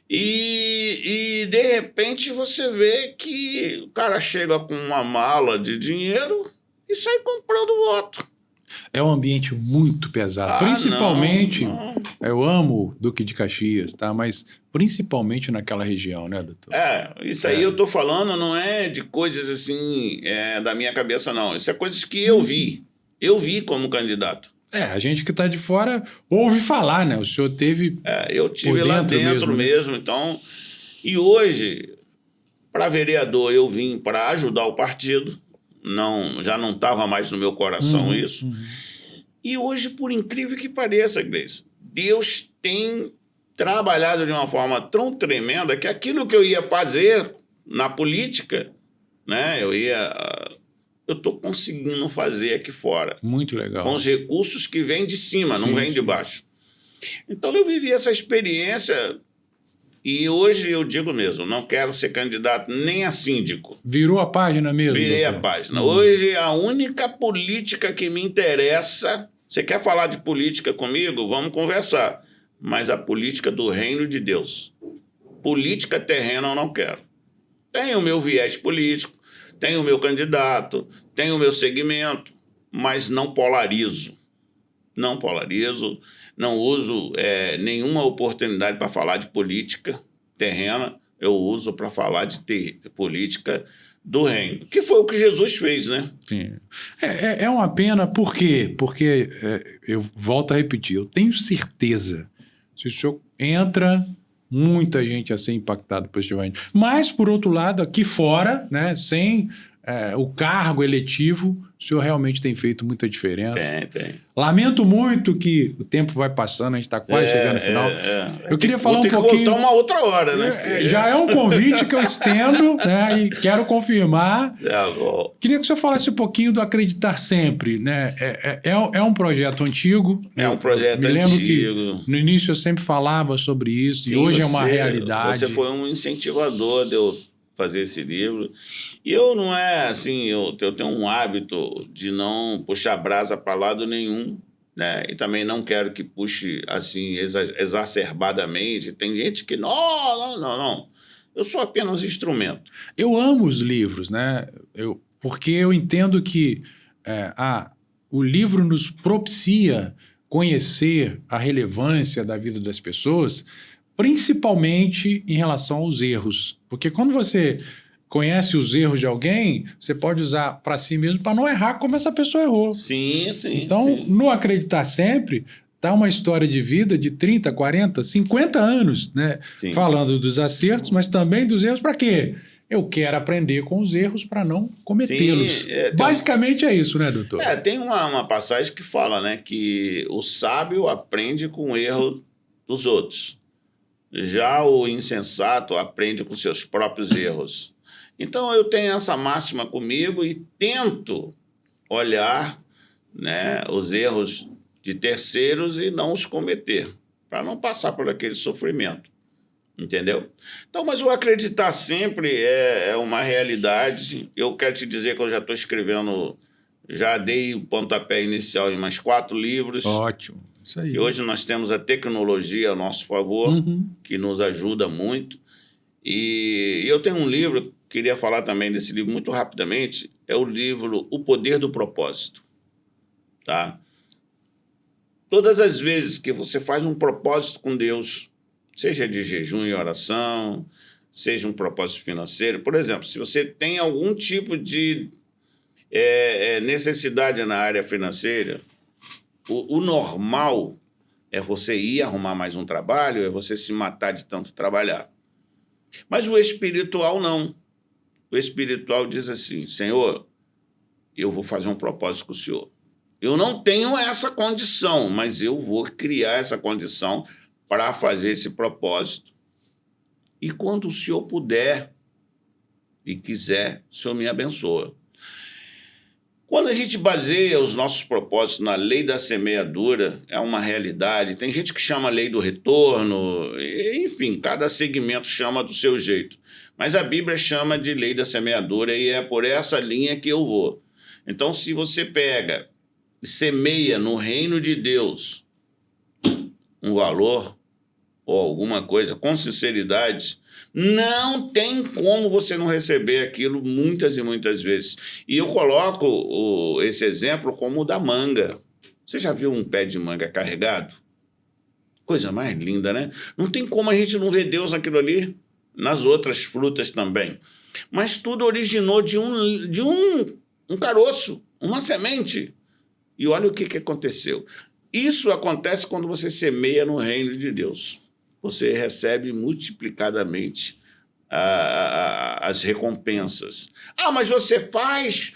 E de repente você vê que o cara chega com uma mala de dinheiro e sai comprando voto. É um ambiente muito pesado, principalmente, não. Eu amo Duque de Caxias, tá? Mas principalmente naquela região, né, doutor? Isso aí eu tô falando não é de coisas assim da minha cabeça, não. Isso é coisas que eu vi como candidato. A gente que tá de fora ouve falar, né? O senhor teve eu tive lá dentro mesmo, então... E hoje, para vereador, eu vim para ajudar o partido, já não estava mais no meu coração isso. E hoje, por incrível que pareça, Gleison, Deus tem trabalhado de uma forma tão tremenda que aquilo que eu ia fazer na política, né, eu estou conseguindo fazer aqui fora. Muito legal. Com os recursos que vêm de cima, não Sim, vêm de baixo. Então, eu vivi essa experiência e hoje eu digo mesmo, não quero ser candidato nem a síndico. Virou a página mesmo? Virei doutor? a página. Hoje, a única política que me interessa... Você quer falar de política comigo? Vamos conversar. Mas a política do reino de Deus. Política terrena eu não quero. Tenho o meu viés político, tenho o meu candidato, tenho o meu segmento, mas não polarizo. Não polarizo, não uso nenhuma oportunidade para falar de política terrena, eu uso para falar de política do reino, que foi o que Jesus fez, né? Sim. É uma pena, por quê? Porque, eu volto a repetir, eu tenho certeza, se o senhor entra, muita gente a ser impactada positivamente. Mas, por outro lado, aqui fora, né, sem o cargo eletivo, o senhor realmente tem feito muita diferença. Tem. Lamento muito que o tempo vai passando, a gente está quase chegando no final. Eu queria falar um pouquinho... voltar uma outra hora, né? Já é um convite que eu estendo, né, e quero confirmar. Queria que o senhor falasse um pouquinho do Acreditar Sempre, né? É um projeto antigo. É um projeto antigo. Me lembro que no início eu sempre falava sobre isso. Sim, e hoje é uma realidade. Você foi um incentivador de eu fazer esse livro. E eu não é assim, eu tenho um hábito de não puxar brasa para lado nenhum, né? E também não quero que puxe assim exacerbadamente. Tem gente que não. Eu sou apenas instrumento. Eu amo os livros, né? Porque eu entendo que o livro nos propicia conhecer a relevância da vida das pessoas, principalmente em relação aos erros. Porque quando você conhece os erros de alguém, você pode usar para si mesmo para não errar como essa pessoa errou. Sim. Então, no Acreditar Sempre, está uma história de vida de 30, 40, 50 anos, né? Sim. Falando dos acertos, mas também dos erros. Para quê? Eu quero aprender com os erros para não cometê-los. Basicamente é isso, né, doutor? Tem uma passagem que fala, né, que o sábio aprende com o erro dos outros. Já o insensato aprende com seus próprios erros. Então, eu tenho essa máxima comigo e tento olhar, né, os erros de terceiros e não os cometer, para não passar por aquele sofrimento. Entendeu? Então, mas o Acreditar Sempre é uma realidade. Eu quero te dizer que eu já estou escrevendo, já dei o pontapé inicial em mais 4 livros. Ótimo. Isso aí. E hoje nós temos a tecnologia a nosso favor, que nos ajuda muito. E eu tenho um livro, queria falar também desse livro muito rapidamente, é o livro O Poder do Propósito. Tá? Todas as vezes que você faz um propósito com Deus, seja de jejum e oração, seja um propósito financeiro, por exemplo, se você tem algum tipo de necessidade na área financeira, o normal é você ir arrumar mais um trabalho, é você se matar de tanto trabalhar. Mas o espiritual não. O espiritual diz assim, Senhor, eu vou fazer um propósito com o Senhor. Eu não tenho essa condição, mas eu vou criar essa condição para fazer esse propósito. E quando o Senhor puder e quiser, o Senhor me abençoa. Quando a gente baseia os nossos propósitos na lei da semeadura, é uma realidade. Tem gente que chama lei do retorno, enfim, cada segmento chama do seu jeito. Mas a Bíblia chama de lei da semeadura e é por essa linha que eu vou. Então, se você pega e semeia no reino de Deus um valor ou alguma coisa com sinceridade, não tem como você não receber aquilo muitas e muitas vezes. E eu coloco esse exemplo como o da manga. Você já viu um pé de manga carregado? Coisa mais linda, né? Não tem como a gente não ver Deus naquilo ali, nas outras frutas também. Mas tudo originou de um caroço, uma semente. E olha o que aconteceu. Isso acontece quando você semeia no reino de Deus. Você recebe multiplicadamente as recompensas. Ah, mas você faz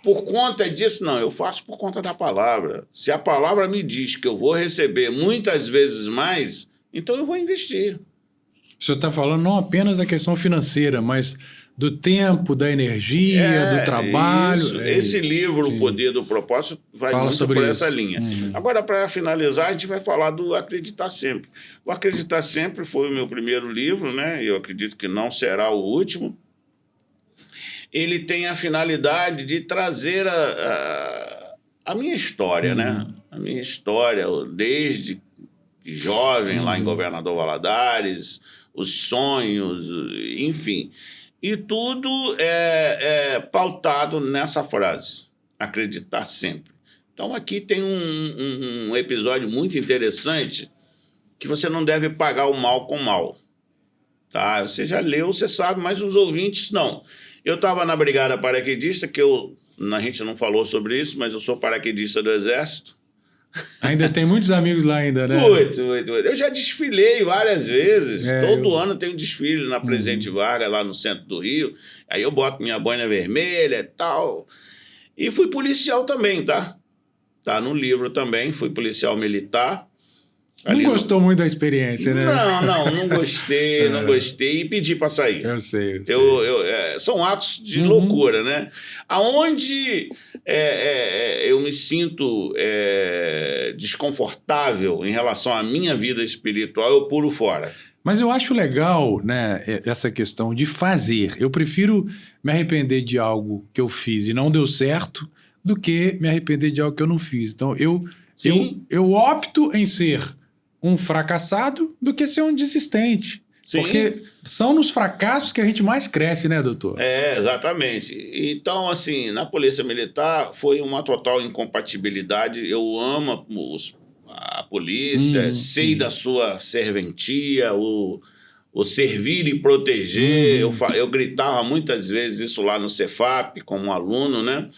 por conta disso? Não, eu faço por conta da palavra. Se a palavra me diz que eu vou receber muitas vezes mais, Então eu vou investir. O senhor está falando não apenas da questão financeira, mas do tempo, da energia, do trabalho. Isso. Esse livro, sim. O Poder do Propósito, vai Fala muito sobre por isso. essa linha. Agora, para finalizar, a gente vai falar do Acreditar Sempre. O Acreditar Sempre foi o meu primeiro livro, né? Eu acredito que não será o último. Ele tem a finalidade de trazer a minha história, né? A minha história, desde jovem, lá em Governador Valadares, os sonhos, enfim. E tudo é pautado nessa frase, acreditar sempre. Então, aqui tem um episódio muito interessante que você não deve pagar o mal com o mal. Tá? Você já leu, você sabe, mas os ouvintes não. Eu estava na Brigada Paraquedista, a gente não falou sobre isso, mas eu sou paraquedista do Exército. Ainda tem muitos amigos lá ainda, né? Muito. Eu já desfilei várias vezes. Todo ano tem um desfile na Presidente Vargas, lá no centro do Rio. Aí eu boto minha boina vermelha e tal. E fui policial também, tá? Tá no livro também, fui policial militar. Não gostou muito da experiência, né? Não gostei, não gostei e pedi para sair. Eu sei. São atos de loucura, né? Aonde eu me sinto desconfortável em relação à minha vida espiritual, eu pulo fora. Mas eu acho legal, né, essa questão de fazer. Eu prefiro me arrepender de algo que eu fiz e não deu certo do que me arrepender de algo que eu não fiz. Então, eu opto em ser um fracassado do que ser um desistente. Sim. Porque são nos fracassos que a gente mais cresce, né, doutor? Exatamente. Então, assim, na Polícia Militar foi uma total incompatibilidade. Eu amo a polícia, sei da sua serventia, o servir e proteger. Eu gritava muitas vezes isso lá no Cefap, como aluno, né?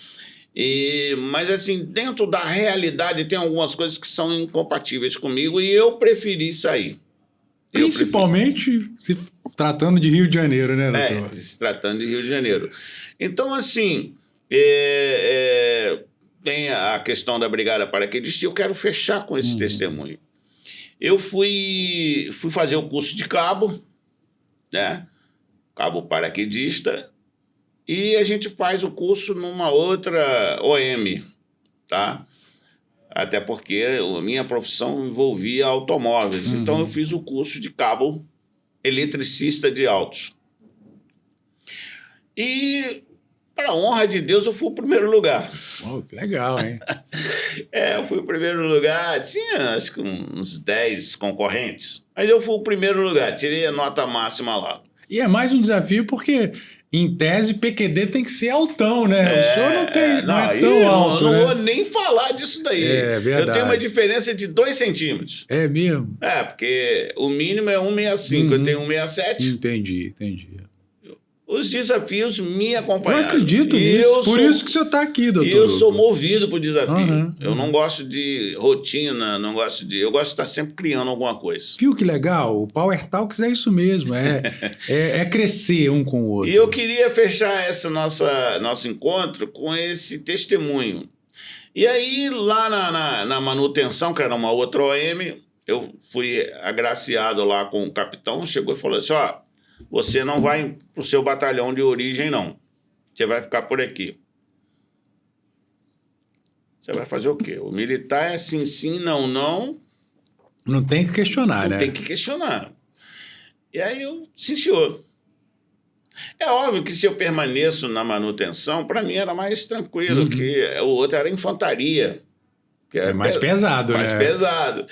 Mas, assim, dentro da realidade tem algumas coisas que são incompatíveis comigo e eu preferi sair. Principalmente se tratando de Rio de Janeiro, né, doutor? Se tratando de Rio de Janeiro. Então, assim, tem a questão da Brigada Paraquedista e eu quero fechar com esse testemunho. Eu fui fazer o curso de cabo, né? Cabo paraquedista. E a gente faz o curso numa outra OM, tá? Até porque a minha profissão envolvia automóveis. Então, eu fiz o curso de cabo eletricista de autos. E, para a honra de Deus, eu fui o primeiro lugar. Oh, que legal, hein? Eu fui o primeiro lugar. Tinha, acho que uns 10 concorrentes. Mas eu fui o primeiro lugar. Tirei a nota máxima lá. E é mais um desafio porque, em tese, PQD tem que ser altão, né? O senhor não é tão alto, eu né? não vou nem falar disso daí. É verdade. Eu tenho uma diferença de 2 centímetros. É mesmo? Porque o mínimo é 1,65, eu tenho 1,67. Entendi. Os desafios me acompanharam. Eu acredito nisso. Por isso que o senhor está aqui, doutor. E eu sou movido por desafio. Eu não gosto de rotina, eu gosto de estar sempre criando alguma coisa. Viu que legal? O Power Talks é isso mesmo, é crescer um com o outro. E eu queria fechar esse nosso encontro com esse testemunho. E aí, lá na manutenção, que era uma outra OM, eu fui agraciado lá com o capitão, chegou e falou assim, você não vai para o seu batalhão de origem, não. Você vai ficar por aqui. Você vai fazer o quê? O militar é sim, sim, não, não. Não tem que questionar, né? Não tem que questionar. E aí sim, senhor. É óbvio que se eu permaneço na manutenção, para mim era mais tranquilo, que o outro era infantaria. Que é mais pesado, mais pesado.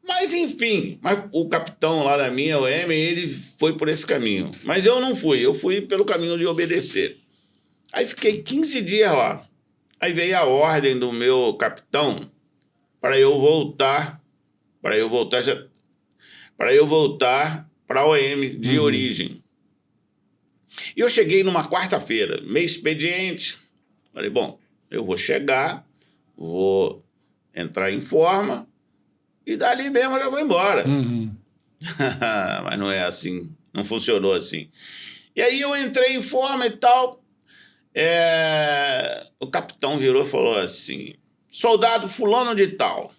Mas, enfim, o capitão lá da minha OM, ele foi por esse caminho. Mas eu não fui, eu fui pelo caminho de obedecer. Aí fiquei 15 dias lá. Aí veio a ordem do meu capitão para eu voltar para a OM de origem. E eu cheguei numa quarta-feira, meio expediente. Falei, bom, eu vou chegar, vou entrar em forma, e dali mesmo eu já vou embora. Mas não é assim, não funcionou assim. E aí eu entrei em forma e tal. O capitão virou e falou assim, soldado fulano de tal,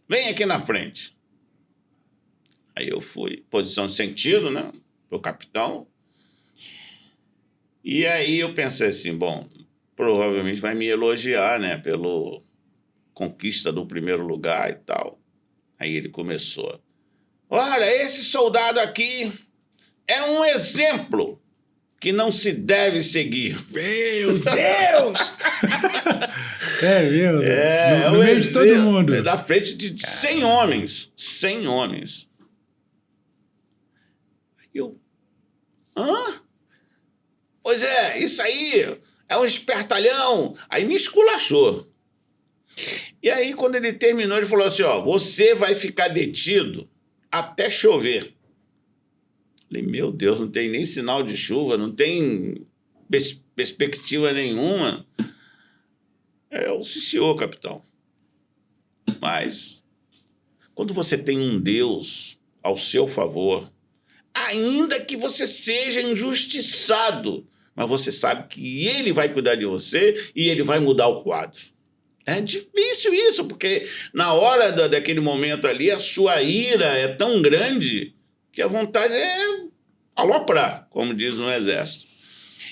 vem aqui na frente. Aí eu fui, posição de sentido, né? Pro capitão. E aí eu pensei assim, bom, provavelmente vai me elogiar, né? Pelo conquista do primeiro lugar e tal. Aí ele começou. Olha, esse soldado aqui é um exemplo que não se deve seguir. Meu Deus! É mesmo? É, no um meio de todo exemplo, mundo. é da frente de 100 homens. 100 homens. Aí eu... Hã? Pois é, isso aí é um espertalhão. Aí me esculachou. E aí, quando ele terminou, ele falou assim, ó, você vai ficar detido até chover. Falei, meu Deus, não tem nem sinal de chuva, não tem perspectiva nenhuma. Eu, sim, senhor, capitão. Mas, quando você tem um Deus ao seu favor, ainda que você seja injustiçado, mas você sabe que ele vai cuidar de você e ele vai mudar o quadro. É difícil isso, porque na hora daquele momento ali, a sua ira é tão grande que a vontade é aloprar, como diz no exército.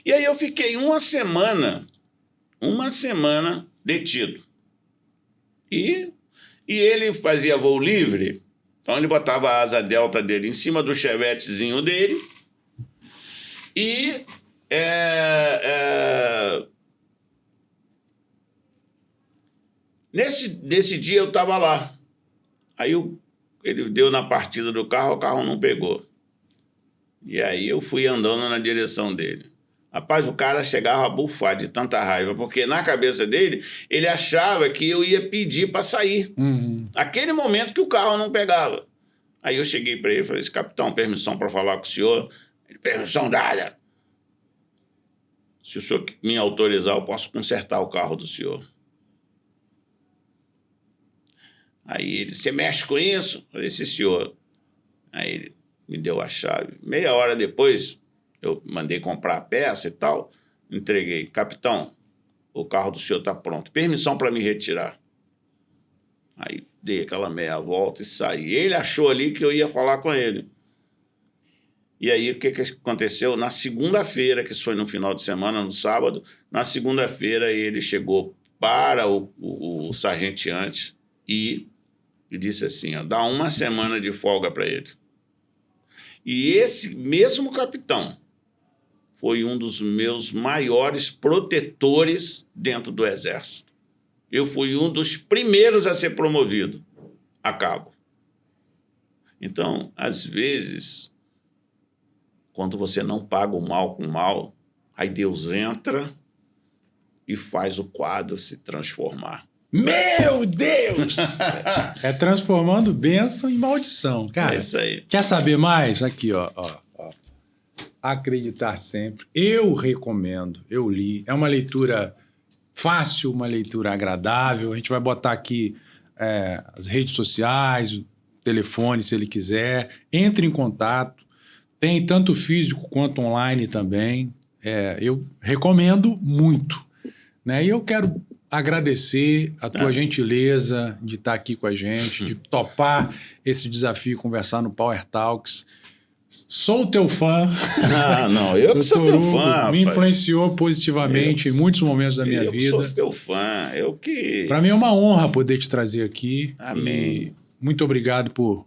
E aí eu fiquei uma semana detido. E ele fazia voo livre, então ele botava a asa delta dele em cima do chevetezinho dele e nesse dia eu estava lá. Aí ele deu na partida do carro, o carro não pegou. E aí eu fui andando na direção dele. Rapaz, o cara chegava a bufar de tanta raiva, porque na cabeça dele, ele achava que eu ia pedir para sair. Aquele momento que o carro não pegava. Aí eu cheguei para ele e falei, capitão, permissão para falar com o senhor? Ele, permissão dada. Se o senhor me autorizar, eu posso consertar o carro do senhor. Aí ele, você mexe com isso? Eu falei, sim, senhor. Aí ele me deu a chave. Meia hora depois, eu mandei comprar a peça e tal, entreguei. Capitão, o carro do senhor está pronto. Permissão para me retirar. Aí dei aquela meia volta e saí. Ele achou ali que eu ia falar com ele. E aí o que aconteceu? Na segunda-feira, que isso foi no final de semana, no sábado, na segunda-feira ele chegou para o sargenteante e disse assim, ó, dá uma semana de folga para ele. E esse mesmo capitão foi um dos meus maiores protetores dentro do Exército. Eu fui um dos primeiros a ser promovido a cabo. Então, às vezes, quando você não paga o mal com o mal, aí Deus entra e faz o quadro se transformar. Meu Deus! É transformando bênção em maldição, cara. É isso aí. Quer saber mais? Aqui, ó. Acreditar Sempre. Eu recomendo, eu li. É uma leitura fácil, uma leitura agradável. A gente vai botar aqui as redes sociais, o telefone, se ele quiser. Entre em contato. Tem tanto físico quanto online também. Eu recomendo muito. Né? E eu quero agradecer a tua gentileza de estar aqui com a gente, de topar esse desafio, conversar no Power Talks. Sou teu fã. Não, eu que sou teu fã. Me influenciou positivamente em muitos momentos da minha vida. Eu sou teu fã. Para mim é uma honra poder te trazer aqui. Amém. E muito obrigado por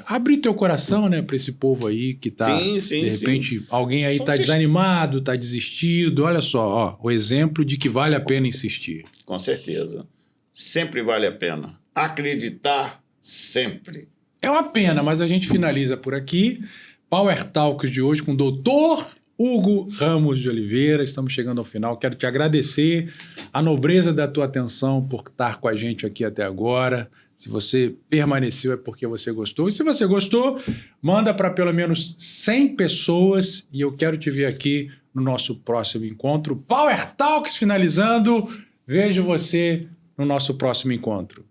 abrir teu coração, né, para esse povo aí que tá, de repente, alguém aí tá desanimado, tá desistido. Olha só, o exemplo de que vale a pena insistir. Com certeza. Sempre vale a pena. Acreditar sempre. É uma pena, mas a gente finaliza por aqui. Power Talks de hoje com o Dr. Hugo Ramos de Oliveira. Estamos chegando ao final. Quero te agradecer a nobreza da tua atenção por estar com a gente aqui até agora. Se você permaneceu é porque você gostou. E se você gostou, manda para pelo menos 100 pessoas. E eu quero te ver aqui no nosso próximo encontro. Power Talks finalizando. Vejo você no nosso próximo encontro.